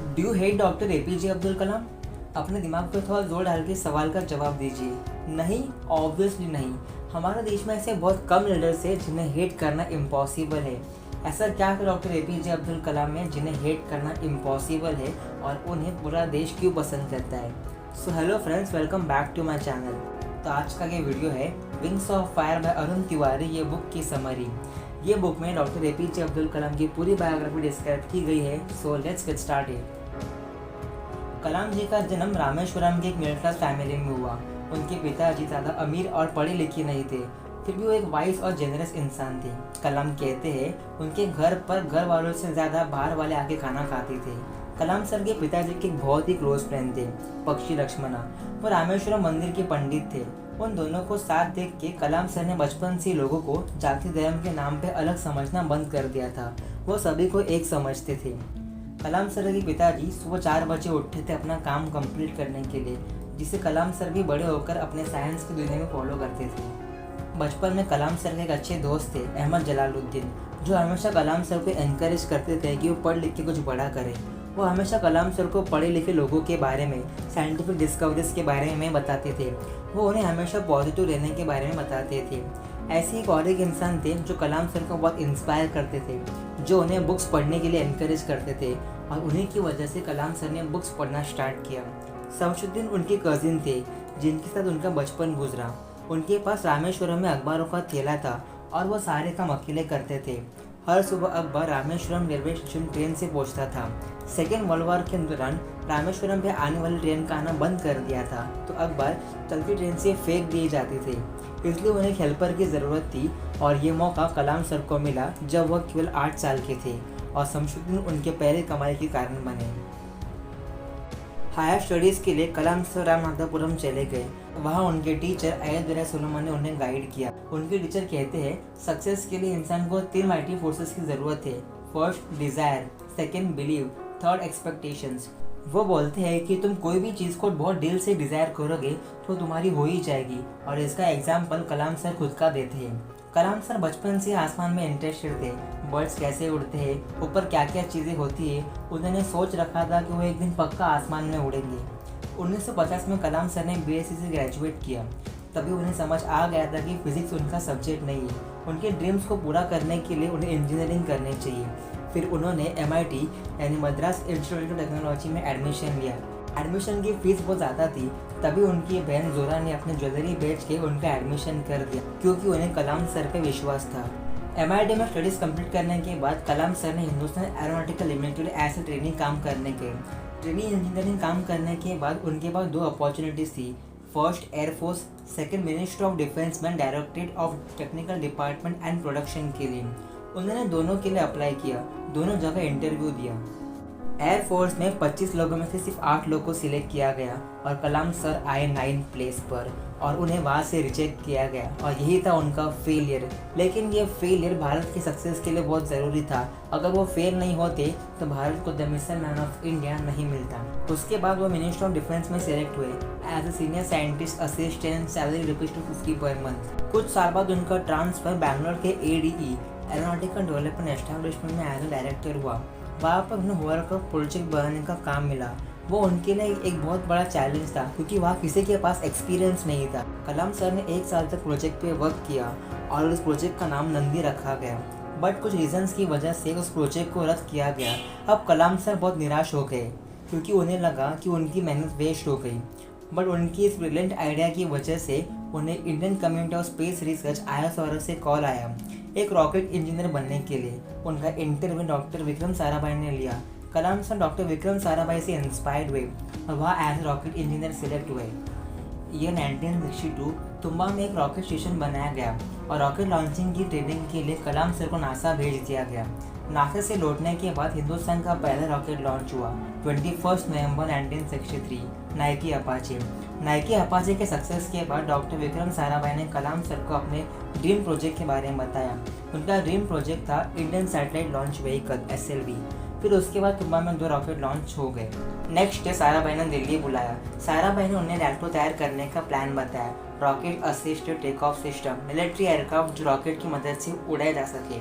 Do you hate doctor APJ Abdul Kalam? अपने दिमाग पर थोड़ा जोर डाल के सवाल का जवाब दीजिए। नहीं, ऑब्वियसली नहीं। हमारे देश में ऐसे बहुत कम लीडर्स हैं जिन्हें हेट करना इम्पॉसिबल है। ऐसा क्या है डॉक्टर एपीजे अब्दुल कलाम में जिन्हें हेट करना इम्पॉसिबल है और उन्हें पूरा देश क्यों पसंद करता है? So hello friends, welcome back to my channel. तो आज का ये वीडियो है wings of fire by Arun Tiwari, ये बुक की समरी। ये बुक में डॉक्टर एपीजे अब्दुल कलाम की पूरी बायोग्राफी डिस्क्राइब की गई है। So let's get started. Kalam ji का जन्म रामेश्वरम के एक मिडिल क्लास फैमिली में हुआ। उनके पिताजी ज़्यादा अमीर और पढ़े लिखे नहीं थे, फिर भी वो एक वाइस और जेनरस इंसान थे। कलाम कहते हैं उनके घर पर घर वालों से ज़्यादा बाहर वाले आके खाना खाते थे। कलाम सर के पिताजी के एक बहुत ही क्लोज फ्रेंड थे, पक्षी लक्ष्मणा। वो रामेश्वरम मंदिर के पंडित थे। उन दोनों को साथ देख के कलाम सर ने बचपन से लोगों को जाति धर्म के नाम पे अलग समझना बंद कर दिया था। वो सभी को एक समझते थे। कलाम सर के पिताजी सुबह 4 बजे उठते थे अपना काम कंप्लीट करने के लिए, जिसे कलाम सर भी बड़े होकर अपने साइंस की दुनिया में फॉलो करते थे। बचपन में कलाम सर के एक अच्छे दोस्त थे, अहमद जलालुद्दीन, जो हमेशा कलाम सर को एनकरेज करते थे कि वो पढ़ लिख के कुछ बड़ा करें। वो हमेशा कलाम सर को पढ़े लिखे लोगों के बारे में, साइंटिफिक डिस्कवरीज के बारे में बताते थे। वो उन्हें हमेशा पॉजिटिव रहने के बारे में बताते थे। ऐसे एक और एक इंसान थे जो कलाम सर को बहुत इंस्पायर करते थे, जो उन्हें बुक्स पढ़ने के लिए एनकरेज करते थे, और उन्हीं की वजह से कलाम सर ने बुक्स पढ़ना स्टार्ट किया। शमशुद्दीन उनके कजिन थे जिनके साथ उनका बचपन गुजरा। उनके पास रामेश्वरम में अखबारों का थैला था और वो सारे काम अकेले करते थे। हर सुबह अखबार रामेश्वरम रेलवे स्टेशन ट्रेन से पहुंचता था। सेकेंड वर्ल्ड वॉर के दौरान रामेश्वरम पे आने वाली ट्रेन का आना बंद कर दिया था, तो अखबार चलती ट्रेन से फेंक दिए जाते थे। इसलिए उन्हें एक हेल्पर की ज़रूरत थी और ये मौका कलाम सर को मिला जब वह केवल 8 साल के थे और शमशुद्दीन उनके पहले कमाई के कारण बने। हायर स्टडीज़ के लिए कलाम सर रामनाथपुरम चले गए। वहाँ उनके टीचर अय्यदुर्रा सुलेमान ने उन्हें गाइड किया। उनके टीचर कहते हैं सक्सेस के लिए इंसान को 3 वाइटल फोर्सेस की ज़रूरत है। First desire, second believe, third expectations. वो बोलते हैं कि तुम कोई भी चीज़ को बहुत दिल से डिज़ायर करोगे तो तुम्हारी हो ही जाएगी, और इसका एग्जाम्पल कलाम सर खुद का देते हैं। कलाम सर बचपन से आसमान में इंटरेस्टेड थे। बर्ड्स कैसे उड़ते हैं, ऊपर क्या क्या चीज़ें होती है, उन्होंने सोच रखा था कि वो एक दिन पक्का आसमान में उड़ेंगे। 1950 में कलाम सर ने बीएससी से ग्रेजुएट किया। तभी उन्हें समझ आ गया था कि फिजिक्स उनका सब्जेक्ट नहीं है। उनके ड्रीम्स को पूरा करने के लिए उन्हें इंजीनियरिंग करनी चाहिए। फिर उन्होंने MIT यानी मद्रास इंस्टीट्यूट ऑफ टेक्नोलॉजी में एडमिशन लिया। एडमिशन की फ़ीस बहुत ज़्यादा थी, तभी उनकी बहन जोरा ने अपने ज्वेलरी बेच के उनका एडमिशन कर दिया, क्योंकि उन्हें कलाम सर पे विश्वास था। MIT में स्टडीज़ कंप्लीट करने के बाद कलाम सर ने Hindustan aeronautical limited as a training काम करने के ट्रेनिंग इंजीनियरिंग काम करने के बाद उनके पास 2 अपॉर्चुनिटीज़ थी। First air force, second ministry of defence में directorate of technical department and production के लिए। उन्होंने दोनों के लिए अप्लाई किया, दोनों जगह इंटरव्यू दिया। एयरफोर्स में 25 लोगों में से सिर्फ 8 लोगों को सिलेक्ट किया गया और कलाम सर आए 9th प्लेस पर, और उन्हें वहाँ से रिजेक्ट किया गया, और यही था उनका फेलियर। लेकिन ये फेलियर भारत की सक्सेस के लिए बहुत ज़रूरी था। अगर वो फेल नहीं होते तो भारत को the missile man of India नहीं मिलता। उसके बाद वो मिनिस्ट्री ऑफ डिफेंस में सिलेक्ट हुए as a senior scientist assistant, salary ₹250 per month. कुछ साल बाद उनका ट्रांसफ़र बैंगलोर के ADE एरोनॉटिकल डेवलपमेंट एस्टैब्लिशमेंट में एज ए डायरेक्टर हुआ। वहाँ पर उन्हें होवर का प्रोजेक्ट बनाने का काम मिला। वो उनके लिए एक बहुत बड़ा चैलेंज था, क्योंकि वहाँ किसी के पास एक्सपीरियंस नहीं था। कलाम सर ने 1 साल तक प्रोजेक्ट पे वर्क किया और उस प्रोजेक्ट का नाम नंदी रखा गया, बट कुछ रीजंस की वजह से उस प्रोजेक्ट को रद्द किया गया। अब कलाम सर बहुत निराश हो गए, क्योंकि उन्हें लगा कि उनकी मेहनत वेस्ट हो गई। बट उनकी इस ब्रिलियंट आइडिया की वजह से उन्हें Indian community of space research ISRO से कॉल आया एक रॉकेट इंजीनियर बनने के लिए। उनका इंटरव्यू डॉक्टर विक्रम साराभाई ने लिया। कलाम सर डॉक्टर विक्रम साराभाई से इंस्पायर्ड हुए और वहाँ एज रॉकेट इंजीनियर सिलेक्ट हुए। ईयर 1962 तुम्बा में एक रॉकेट स्टेशन बनाया गया और रॉकेट लॉन्चिंग की ट्रेनिंग के लिए कलाम सर को नासा भेज दिया गया। नासा से लौटने के बाद हिंदुस्तान का पहला रॉकेट लॉन्च हुआ 21 नवंबर 1963, नाइकी अपाचे। नाइकी अपाचे के सक्सेस के बाद डॉक्टर विक्रम साराभाई ने कलाम सर को अपने ड्रीम प्रोजेक्ट के बारे में बताया। उनका ड्रीम प्रोजेक्ट था Indian satellite launch vehicle SLV। फिर उसके बाद सुबह में 2 रॉकेट लॉन्च हो गए। नेक्स्ट डे साराभाई ने दिल्ली बुलाया। साराभाई ने उन्हें रैल्टो तैयार करने का प्लान बताया। Rocket assisted take off system, military aircraft जो रॉकेट की मदद से उड़ाए जा सके।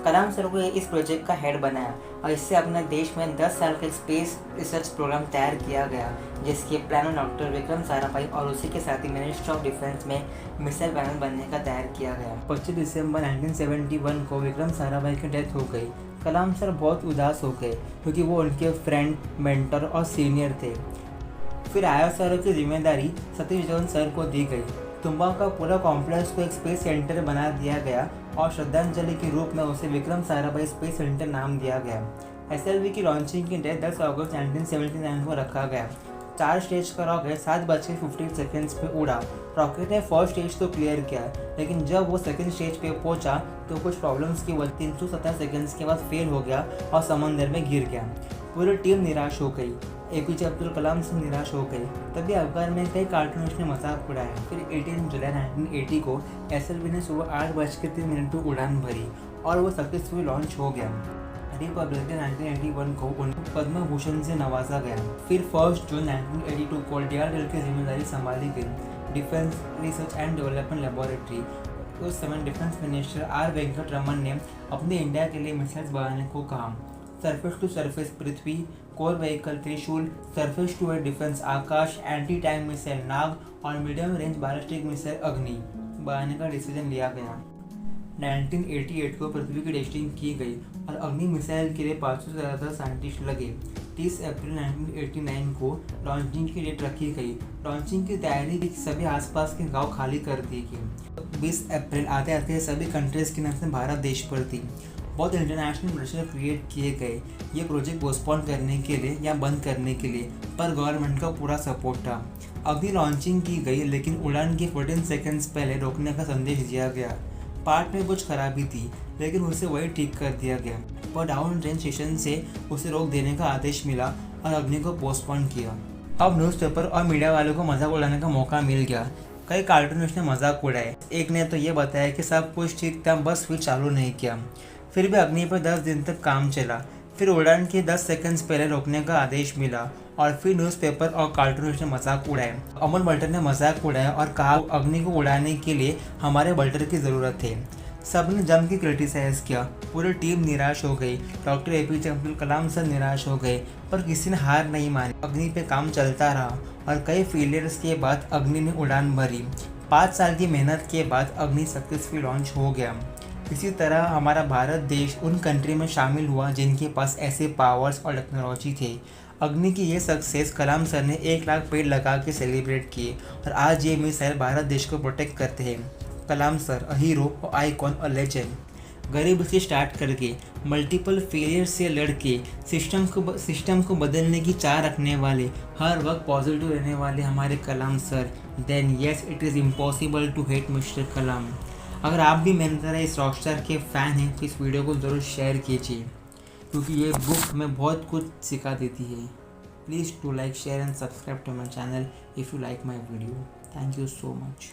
कलाम सर को इस प्रोजेक्ट का हेड बनाया और इससे अपने देश में 10 साल का स्पेस रिसर्च प्रोग्राम तैयार किया गया, जिसके प्लान डॉक्टर विक्रम साराभाई और उसी के साथ ही मिनिस्ट्री ऑफ डिफेंस में मिसाइल पैनल बनने का तैयार किया गया। 25 दिसंबर 1971 को विक्रम साराभाई की डेथ हो गई। कलाम सर बहुत उदास हो गए क्योंकि वो उनके फ्रेंड, मेंटर और सीनियर थे। फिर ISRO की जिम्मेदारी सतीश धवन सर को दी गई। तुम्बा का पूरा कॉम्प्लेक्स को एक स्पेस सेंटर बना दिया गया और श्रद्धांजलि के रूप में उसे विक्रम साराभाई स्पेस सेंटर नाम दिया गया। SLV की लॉन्चिंग की डेट 10 अगस्त 1979 को रखा गया। 4 स्टेज का रॉकेट 7:50 पे उड़ा। रॉकेट ने फर्स्ट स्टेज तो क्लियर किया, लेकिन जब वो सेकंड स्टेज पे पहुंचा तो कुछ प्रॉब्लम्स की वजह 317 सेकंड्स के बाद फेल हो गया और समंदर में गिर गया। पूरी टीम निराश हो गई। APJ अब्दुल कलाम से निराश हो गए। तभी अफगान में कई कार्टूनिस्ट ने मजाक उड़ाया। फिर 18 जुलाई 1980 को SLV ने सुबह 8:03 पर उड़ान भरी और वो सक्सेसफुली लॉन्च हो गया। रिपब्लिक डे 1981 को उन्हें पद्म भूषण से नवाजा गया। फिर 1 जून 1982 को DRDL की जिम्मेदारी संभाली गई, defence research and development laboratory. उस समय defence minister R Venkataraman ने अपने इंडिया के लिए मिसाइल्स बनाने को कहा। Surface to surface Prithvi, core vehicle Trishul, surface to air defence Akash, anti tank missile Nag और मीडियम रेंज बैलिस्टिक मिसाइल अग्नि बनाने का डिसीजन लिया गया। 1988 को पृथ्वी की टेस्टिंग की गई और अग्नि मिसाइल के लिए 500 से ज़्यादा साइंटिस्ट लगे। 30 अप्रैल 1989 को लॉन्चिंग की डेट रखी गई। लॉन्चिंग की तैयारी की सभी आसपास के गांव खाली कर दिए गए। 20 अप्रैल आते आते सभी कंट्रीज की नजरें भारत देश पर थी। बहुत इंटरनेशनल प्रेशर क्रिएट किए गए ये प्रोजेक्ट पोस्टपोन करने के लिए या बंद करने के लिए, पर गवर्नमेंट का पूरा सपोर्ट था। अभी लॉन्चिंग की गई, लेकिन उड़ान के 14 सेकेंड्स पहले रोकने का संदेश दिया गया। पार्ट में कुछ खराबी थी, लेकिन उसे वही ठीक कर दिया गया, पर डाउन रेंज स्टेशन से उसे रोक देने का आदेश मिला और अग्नि को पोस्टपोन किया। अब न्यूज़पेपर और मीडिया वालों को मजाक उड़ाने का मौका मिल गया। कई कार्टूनिस्ट ने मजाक उड़ाए। एक ने तो ये बताया कि सब कुछ ठीक था, बस स्विच चालू नहीं किया। फिर भी अग्नि पर 10 दिन तक काम चला। फिर उड़ान के 10 सेकंड्स पहले रोकने का आदेश मिला और फिर न्यूज़पेपर और कार्टूनिस्ट ने मजाक उड़ाया। अमन बल्टर ने मजाक उड़ाया और कहा अग्नि को उड़ाने के लिए हमारे बल्टर की ज़रूरत है। सबने जम के क्रिटिसाइज किया। पूरी टीम निराश हो गई। Doctor APJ Abdul Kalam sir निराश हो गए, पर किसी ने हार नहीं मानी। अग्नि पे काम चलता रहा और कई फेलियर्स के बाद अग्नि ने उड़ान भरी। 5 साल की मेहनत के बाद अग्नि सक्सेसफुल लॉन्च हो गया। इसी तरह हमारा भारत देश उन कंट्री में शामिल हुआ जिनके पास ऐसे पावर्स और टेक्नोलॉजी थे। अग्नि की ये सक्सेस कलाम सर ने 1 लाख पेड़ लगा के सेलिब्रेट किए और आज ये मिसाइल भारत देश को प्रोटेक्ट करते हैं। Kalam sir a hero, a icon, a legend. गरीब से स्टार्ट करके मल्टीपल फेलियर से लड़के सिस्टम को बदलने की चाह रखने वाले, हर वक्त पॉजिटिव रहने वाले हमारे Kalam sir. Then yes, it is impossible to hate Mr Kalam. अगर आप भी मेरी तरह इस रॉकस्टार के फ़ैन हैं तो इस वीडियो को ज़रूर शेयर कीजिए, क्योंकि ये बुक हमें बहुत कुछ सिखा देती है। Please to like, share and subscribe to my channel if you like my video. Thank you so much.